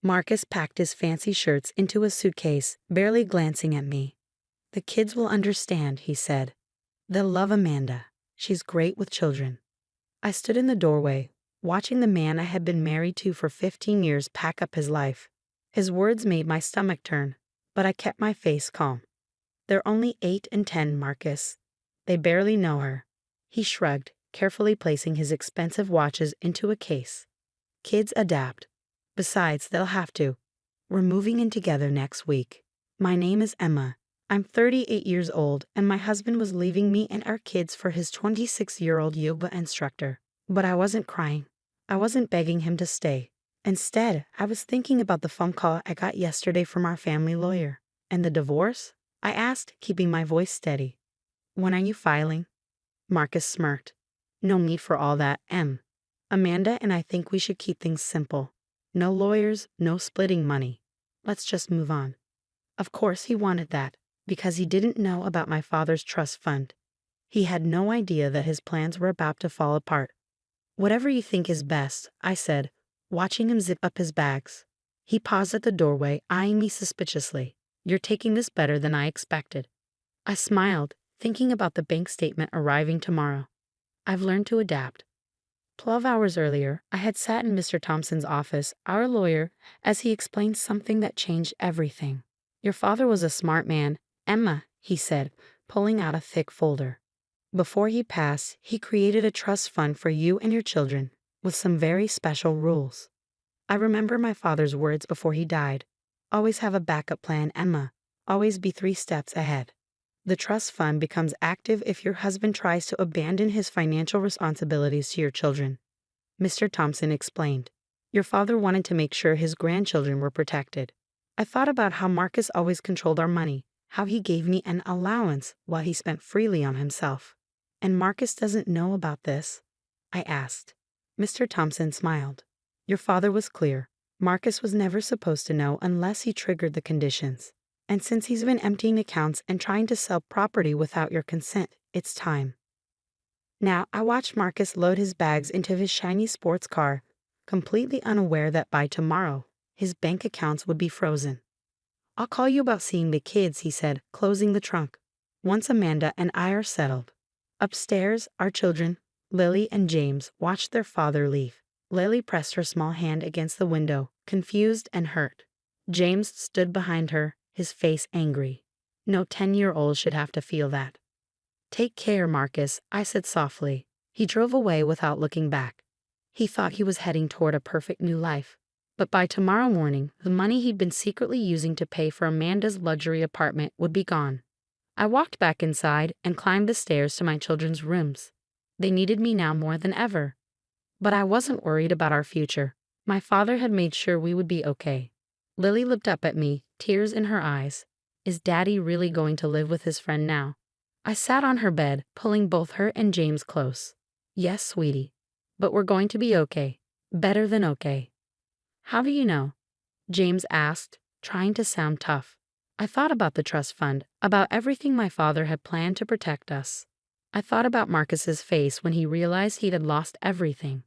Marcus packed his fancy shirts into a suitcase, barely glancing at me. "The kids will understand," he said. "They'll love Amanda. She's great with children." I stood in the doorway, watching the man I had been married to for 15 years pack up his life. His words made my stomach turn, but I kept my face calm. "They're only 8 and 10, Marcus. They barely know her." He shrugged, carefully placing his expensive watches into a case. "Kids adapt. Besides, they'll have to. We're moving in together next week. My name is Emma. I'm 38 years old, and my husband was leaving me and our kids for his 26-year-old yoga instructor. But I wasn't crying. I wasn't begging him to stay. Instead, I was thinking about the phone call I got yesterday from our family lawyer. "And the divorce?" I asked, keeping my voice steady. "When are you filing?" Marcus smirked. "No need for all that, Em. Amanda and I think we should keep things simple. No lawyers, no splitting money. Let's just move on." Of course he wanted that, because he didn't know about my father's trust fund. He had no idea that his plans were about to fall apart. "Whatever you think is best," I said, watching him zip up his bags. He paused at the doorway, eyeing me suspiciously. "You're taking this better than I expected." I smiled, thinking about the bank statement arriving tomorrow. I've learned to adapt. 12 hours earlier, I had sat in Mr. Thompson's office, our lawyer, as he explained something that changed everything. "Your father was a smart man, Emma," he said, pulling out a thick folder. "Before he passed, he created a trust fund for you and your children, with some very special rules." I remember my father's words before he died. "Always have a backup plan, Emma. Always be 3 steps ahead." The trust fund becomes active if your husband tries to abandon his financial responsibilities to your children. Mr. Thompson explained. "Your father wanted to make sure his grandchildren were protected." I thought about how Marcus always controlled our money, how he gave me an allowance while he spent freely on himself. "And Marcus doesn't know about this?" I asked. Mr. Thompson smiled. "Your father was clear. Marcus was never supposed to know unless he triggered the conditions. And since he's been emptying accounts and trying to sell property without your consent, it's time." Now, I watched Marcus load his bags into his shiny sports car, completely unaware that by tomorrow, his bank accounts would be frozen. "I'll call you about seeing the kids," he said, closing the trunk, "once Amanda and I are settled." Upstairs, our children, Lily and James, watched their father leave. Lily pressed her small hand against the window, confused and hurt. James stood behind her, his face angry. No 10-year-old should have to feel that. "Take care, Marcus," I said softly. He drove away without looking back. He thought he was heading toward a perfect new life. But by tomorrow morning, the money he'd been secretly using to pay for Amanda's luxury apartment would be gone. I walked back inside and climbed the stairs to my children's rooms. They needed me now more than ever. But I wasn't worried about our future. My father had made sure we would be okay. Lily looked up at me, tears in her eyes. Is Daddy really going to live with his friend now? I sat on her bed, pulling both her and James close. "Yes, sweetie. But we're going to be okay. Better than okay." "How do you know?" James asked, trying to sound tough. I thought about the trust fund, about everything my father had planned to protect us. I thought about Marcus's face when he realized he had lost everything.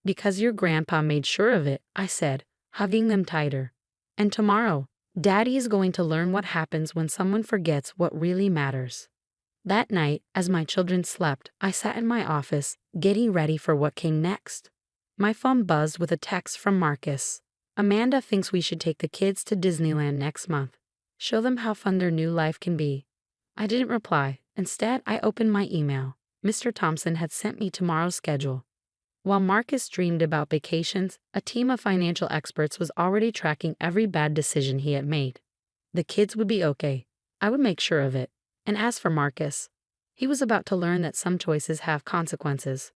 "Because your grandpa made sure of it," I said, hugging them tighter. "And tomorrow, Daddy is going to learn what happens when someone forgets what really matters." That night, as my children slept, I sat in my office, getting ready for what came next. My phone buzzed with a text from Marcus. "Amanda thinks we should take the kids to Disneyland next month. Show them how fun their new life can be." I didn't reply. Instead, I opened my email. Mr. Thompson had sent me tomorrow's schedule. While Marcus dreamed about vacations, a team of financial experts was already tracking every bad decision he had made. The kids would be okay. I would make sure of it. And as for Marcus, he was about to learn that some choices have consequences.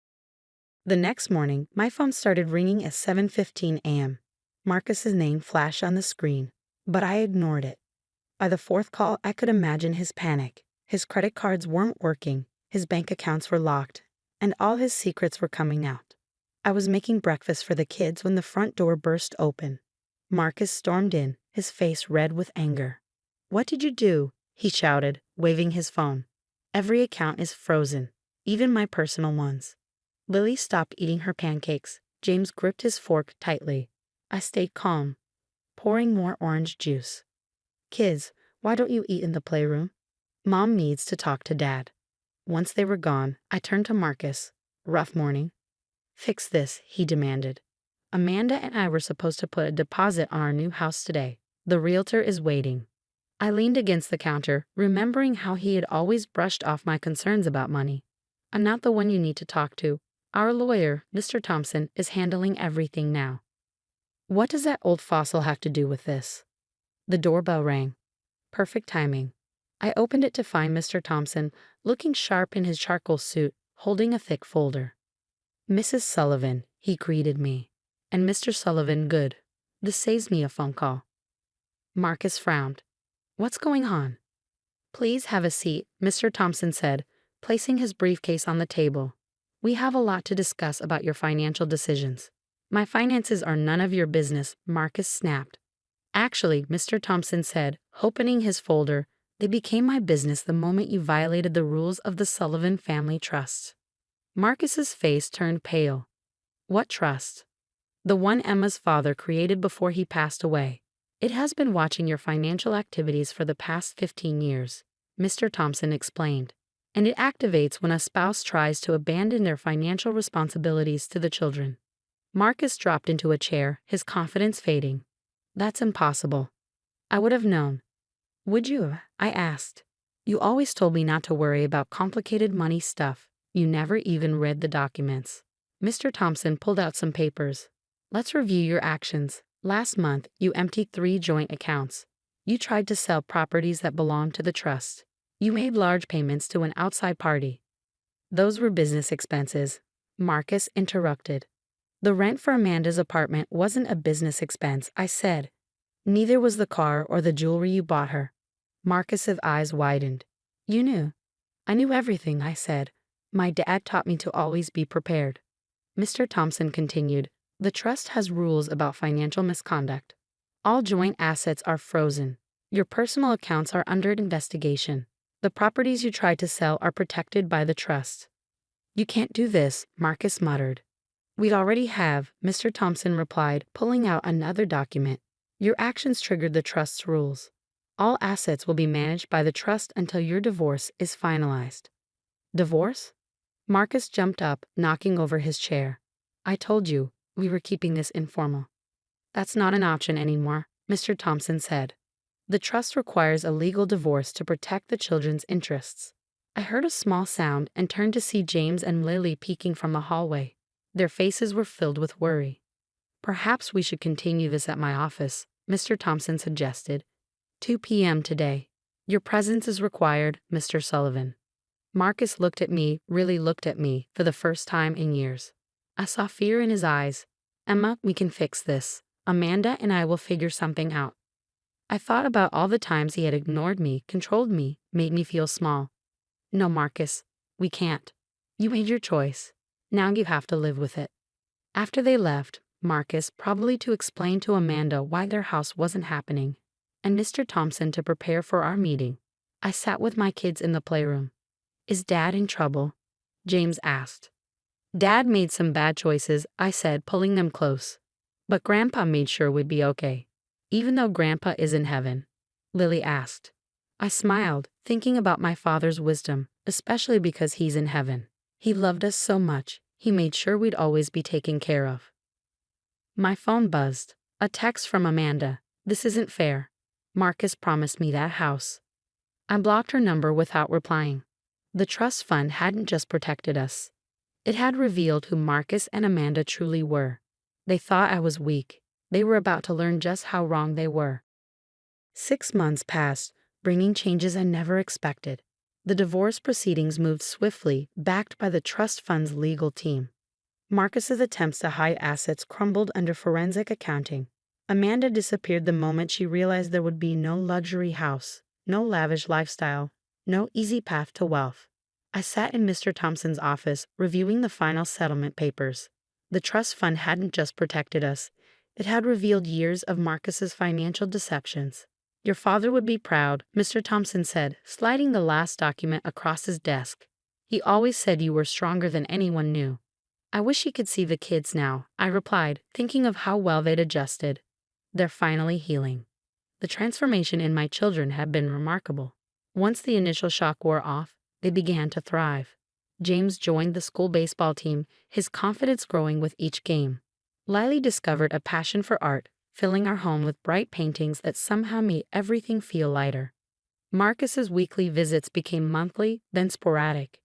The next morning, my phone started ringing at 7:15 a.m. Marcus's name flashed on the screen, but I ignored it. By the 4th call, I could imagine his panic. His credit cards weren't working, his bank accounts were locked, and all his secrets were coming out. I was making breakfast for the kids when the front door burst open. Marcus stormed in, his face red with anger. "What did you do?" he shouted, waving his phone. "Every account is frozen, even my personal ones." Lily stopped eating her pancakes. James gripped his fork tightly. I stayed calm. pouring more orange juice. Kids, why don't you eat in the playroom? Mom needs to talk to Dad. Once they were gone, I turned to Marcus. Rough morning. Fix this, he demanded. Amanda and I were supposed to put a deposit on our new house today. The realtor is waiting. I leaned against the counter, remembering how he had always brushed off my concerns about money. I'm not the one you need to talk to. Our lawyer, Mr. Thompson, is handling everything now. What does that old fossil have to do with this? The doorbell rang. Perfect timing. I opened it to find Mr. Thompson, looking sharp in his charcoal suit, holding a thick folder. Mrs. Sullivan, he greeted me. And Mr. Sullivan, good. This saves me a phone call. Marcus frowned. What's going on? Please have a seat, Mr. Thompson said, placing his briefcase on the table. We have a lot to discuss about your financial decisions. My finances are none of your business, Marcus snapped. Actually, Mr. Thompson said, opening his folder, they became my business the moment you violated the rules of the Sullivan Family Trust. Marcus's face turned pale. What trust? The one Emma's father created before he passed away. It has been watching your financial activities for the past 15 years, Mr. Thompson explained, and it activates when a spouse tries to abandon their financial responsibilities to the children. Marcus dropped into a chair, his confidence fading. That's impossible. I would have known. Would you? I asked. You always told me not to worry about complicated money stuff. You never even read the documents. Mr. Thompson pulled out some papers. Let's review your actions. Last month, you emptied 3 joint accounts. You tried to sell properties that belonged to the trust. You made large payments to an outside party. Those were business expenses. Marcus interrupted. The rent for Amanda's apartment wasn't a business expense, I said. Neither was the car or the jewelry you bought her. Marcus's eyes widened. You knew. I knew everything, I said. My dad taught me to always be prepared. Mr. Thompson continued. The trust has rules about financial misconduct. All joint assets are frozen. Your personal accounts are under investigation. The properties you tried to sell are protected by the trust. You can't do this, Marcus muttered. We already have, Mr. Thompson replied, pulling out another document. Your actions triggered the trust's rules. All assets will be managed by the trust until your divorce is finalized. Divorce? Marcus jumped up, knocking over his chair. I told you, we were keeping this informal. That's not an option anymore, Mr. Thompson said. The trust requires a legal divorce to protect the children's interests. I heard a small sound and turned to see James and Lily peeking from the hallway. Their faces were filled with worry. Perhaps we should continue this at my office, Mr. Thompson suggested. 2 p.m. today. Your presence is required, Mr. Sullivan. Marcus looked at me, really looked at me, for the first time in years. I saw fear in his eyes. Emma, we can fix this. Amanda and I will figure something out. I thought about all the times he had ignored me, controlled me, made me feel small. No, Marcus, we can't. You made your choice. Now you have to live with it. After they left, Marcus, probably to explain to Amanda why their house wasn't happening, and Mr. Thompson to prepare for our meeting, I sat with my kids in the playroom. Is Dad in trouble? James asked. Dad made some bad choices, I said, pulling them close. But Grandpa made sure we'd be okay. Even though Grandpa is in heaven? Lily asked. I smiled, thinking about my father's wisdom, especially because he's in heaven. He loved us so much, he made sure we'd always be taken care of. My phone buzzed. A text from Amanda. This isn't fair. Marcus promised me that house. I blocked her number without replying. The trust fund hadn't just protected us. It had revealed who Marcus and Amanda truly were. They thought I was weak. They were about to learn just how wrong they were. 6 months passed, bringing changes I never expected. The divorce proceedings moved swiftly, backed by the trust fund's legal team. Marcus's attempts to hide assets crumbled under forensic accounting. Amanda disappeared the moment she realized there would be no luxury house, no lavish lifestyle, no easy path to wealth. I sat in Mr. Thompson's office, reviewing the final settlement papers. The trust fund hadn't just protected us. It had revealed years of Marcus's financial deceptions. Your father would be proud, Mr. Thompson said, sliding the last document across his desk. He always said you were stronger than anyone knew. I wish he could see the kids now, I replied, thinking of how well they'd adjusted. They're finally healing. The transformation in my children had been remarkable. Once the initial shock wore off, they began to thrive. James joined the school baseball team, his confidence growing with each game. Lily discovered a passion for art, filling our home with bright paintings that somehow made everything feel lighter. Marcus's weekly visits became monthly, then sporadic.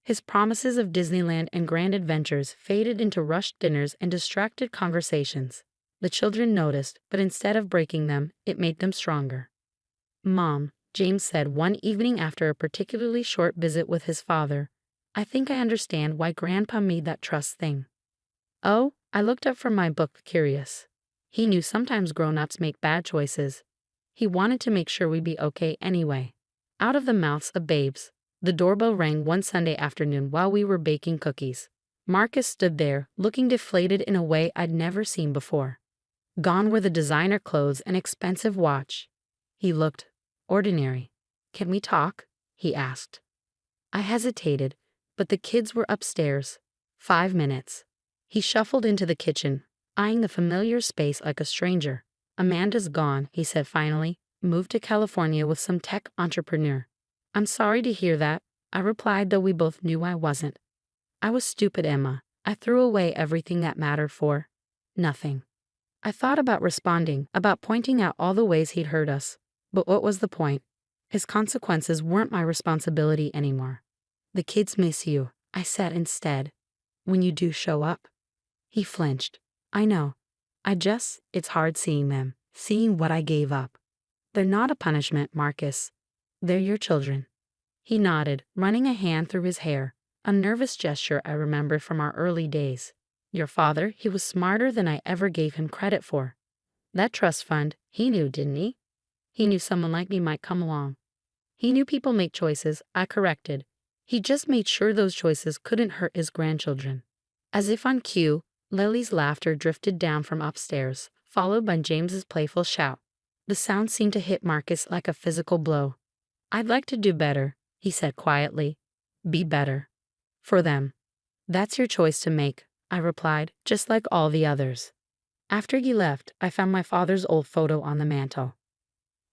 His promises of Disneyland and grand adventures faded into rushed dinners and distracted conversations. The children noticed, but instead of breaking them, it made them stronger. "Mom," James said one evening after a particularly short visit with his father, "I think I understand why Grandpa made that trust thing." "Oh?" I looked up from my book, curious. He knew sometimes grown-ups make bad choices. He wanted to make sure we'd be okay anyway. Out of the mouths of babes, the doorbell rang one Sunday afternoon while we were baking cookies. Marcus stood there, looking deflated in a way I'd never seen before. Gone were the designer clothes and expensive watch. He looked ordinary. "Can we talk?" he asked. I hesitated, but the kids were upstairs. 5 minutes. He shuffled into the kitchen, eyeing the familiar space like a stranger. "Amanda's gone," he said finally. "Moved to California with some tech entrepreneur." "I'm sorry to hear that," I replied, though we both knew I wasn't. I was stupid, Emma. I threw away everything that mattered for nothing. I thought about responding, about pointing out all the ways he'd hurt us. But what was the point? His consequences weren't my responsibility anymore. "The kids miss you," I said instead. "When you do show up." He flinched. "I know. It's hard seeing them, seeing what I gave up." "They're not a punishment, Marcus. They're your children." He nodded, running a hand through his hair, a nervous gesture I remembered from our early days. "Your father, he was smarter than I ever gave him credit for. That trust fund, he knew, didn't he? He knew someone like me might come along. He knew people make choices," I corrected. "He just made sure those choices couldn't hurt his grandchildren." As if on cue, Lily's laughter drifted down from upstairs, followed by James's playful shout. The sound seemed to hit Marcus like a physical blow. "I'd like to do better," he said quietly. "Be better. For them." "That's your choice to make," I replied, "just like all the others." After he left, I found my father's old photo on the mantel.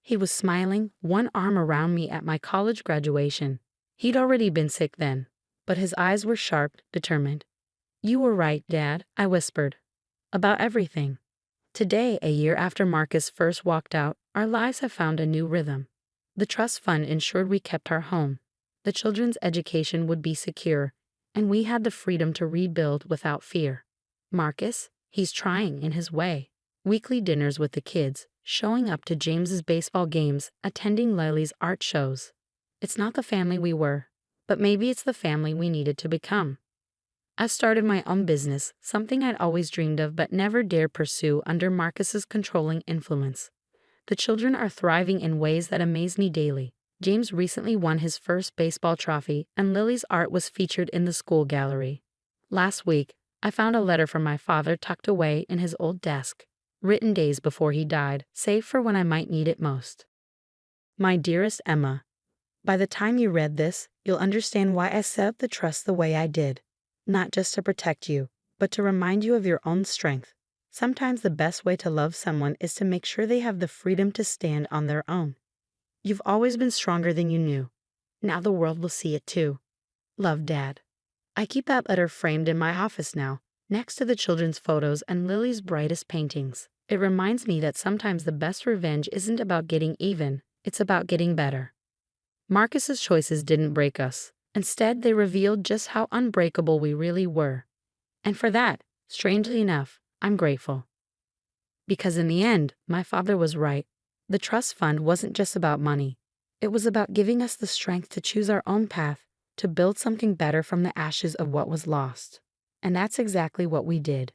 He was smiling, one arm around me at my college graduation. He'd already been sick then, but his eyes were sharp, determined. "You were right, Dad," I whispered. "About everything." Today, a year after Marcus first walked out, our lives have found a new rhythm. The trust fund ensured we kept our home. The children's education would be secure, and we had the freedom to rebuild without fear. Marcus, he's trying in his way. Weekly dinners with the kids, showing up to James's baseball games, attending Lily's art shows. It's not the family we were, but maybe it's the family we needed to become. I started my own business, something I'd always dreamed of but never dared pursue under Marcus's controlling influence. The children are thriving in ways that amaze me daily. James recently won his first baseball trophy, and Lily's art was featured in the school gallery. Last week, I found a letter from my father tucked away in his old desk, written days before he died, saved for when I might need it most. "My dearest Emma, by the time you read this, you'll understand why I set up the trust the way I did. Not just to protect you, but to remind you of your own strength. Sometimes the best way to love someone is to make sure they have the freedom to stand on their own. You've always been stronger than you knew. Now the world will see it too. Love, Dad." I keep that letter framed in my office now, next to the children's photos and Lily's brightest paintings. It reminds me that sometimes the best revenge isn't about getting even, it's about getting better. Marcus's choices didn't break us. Instead, they revealed just how unbreakable we really were. And for that, strangely enough, I'm grateful. Because in the end, my father was right. The trust fund wasn't just about money. It was about giving us the strength to choose our own path, to build something better from the ashes of what was lost. And that's exactly what we did.